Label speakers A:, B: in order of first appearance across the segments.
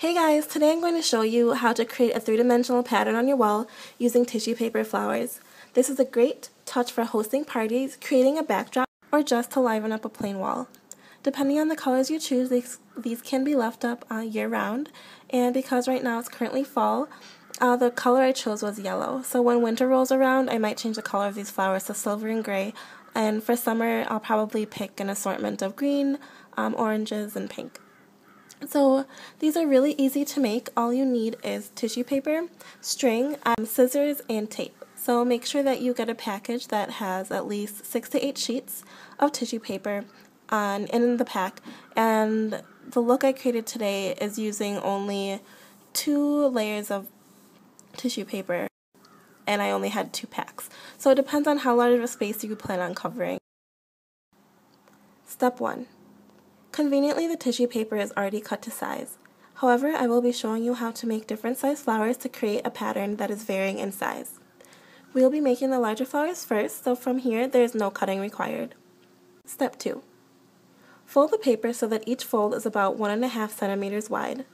A: Hey guys, today I'm going to show you how to create a three-dimensional pattern on your wall using tissue paper flowers. This is a great touch for hosting parties, creating a backdrop, or just to liven up a plain wall. Depending on the colors you choose, these can be left up year-round, and because right now it's currently fall, the color I chose was yellow. So when winter rolls around, I might change the color of these flowers to silver and gray, and for summer I'll probably pick an assortment of green, oranges, and pink. So these are really easy to make. All you need is tissue paper, string, scissors, and tape. So make sure that you get a package that has at least 6 to 8 sheets of tissue paper in the pack. And the look I created today is using only 2 layers of tissue paper, and I only had 2 packs. So it depends on how large of a space you plan on covering. Step 1. Conveniently, the tissue paper is already cut to size. However, I will be showing you how to make different size flowers to create a pattern that is varying in size. We will be making the larger flowers first, so from here there is no cutting required. Step 2. Fold the paper so that each fold is about 1.5 centimeters wide.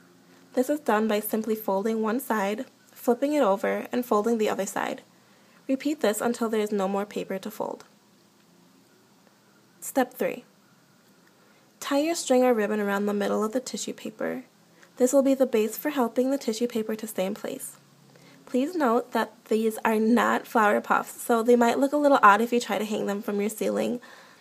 A: This is done by simply folding one side, flipping it over, and folding the other side. Repeat this until there is no more paper to fold. Step 3. Tie your string or ribbon around the middle of the tissue paper. This will be the base for helping the tissue paper to stay in place. Please note that these are not flower puffs, so they might look a little odd if you try to hang them from your ceiling.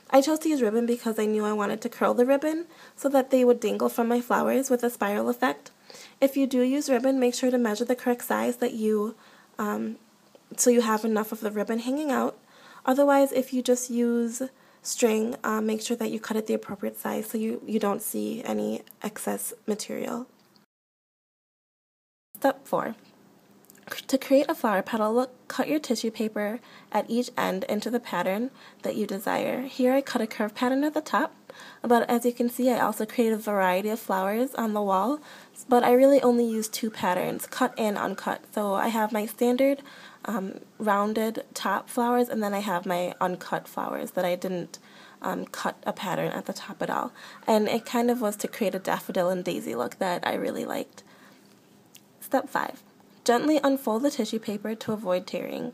A: I chose to use ribbon because I knew I wanted to curl the ribbon so that they would dangle from my flowers with a spiral effect. If you do use ribbon, make sure to measure the correct size so you have enough of the ribbon hanging out. Otherwise, if you just use string, make sure that you cut it the appropriate size so you don't see any excess material. Step 4. To create a flower petal, cut your tissue paper at each end into the pattern that you desire. Here I cut a curved pattern at the top, but as you can see I also created a variety of flowers on the wall, but I really only used 2 patterns, cut and uncut. So I have my standard rounded top flowers, and then I have my uncut flowers that I didn't cut a pattern at the top at all. And it kind of was to create a daffodil and daisy look that I really liked. Step 5. Gently unfold the tissue paper to avoid tearing.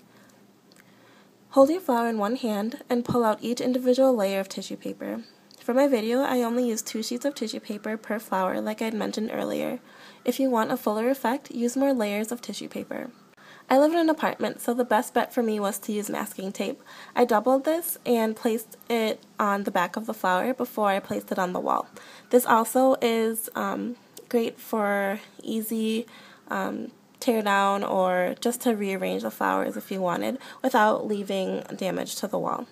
A: Hold your flower in one hand and pull out each individual layer of tissue paper. For my video, I only used 2 sheets of tissue paper per flower like I had mentioned earlier. If you want a fuller effect, use more layers of tissue paper. I live in an apartment, so the best bet for me was to use masking tape. I doubled this and placed it on the back of the flower before I placed it on the wall. This also is great for easy tear down or just to rearrange the flowers if you wanted without leaving damage to the wall.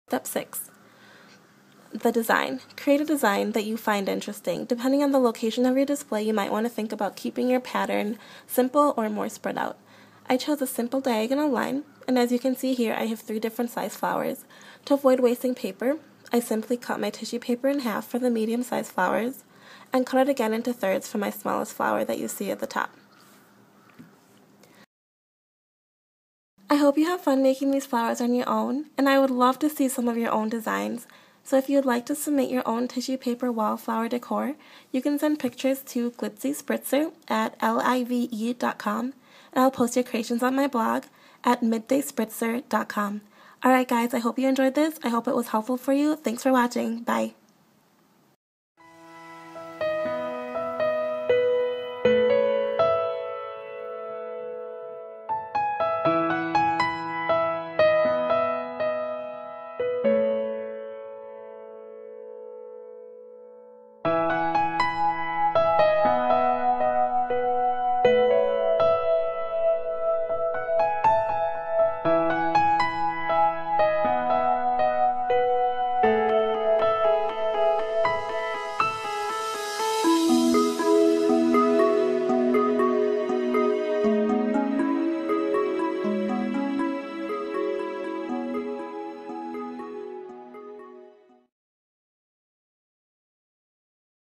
A: Step 6. The design. Create a design that you find interesting. Depending on the location of your display, you might want to think about keeping your pattern simple or more spread out. I chose a simple diagonal line, and as you can see here, I have 3 different size flowers. To avoid wasting paper, I simply cut my tissue paper in half for the medium-sized flowers, and cut it again into thirds for my smallest flower that you see at the top. I hope you have fun making these flowers on your own, and I would love to see some of your own designs. So if you would like to submit your own tissue paper wallflower decor, you can send pictures to glitzyspritzer@live.com, and I'll post your creations on my blog at middayspritzer.com. Alright guys, I hope you enjoyed this. I hope it was helpful for you. Thanks for watching. Bye.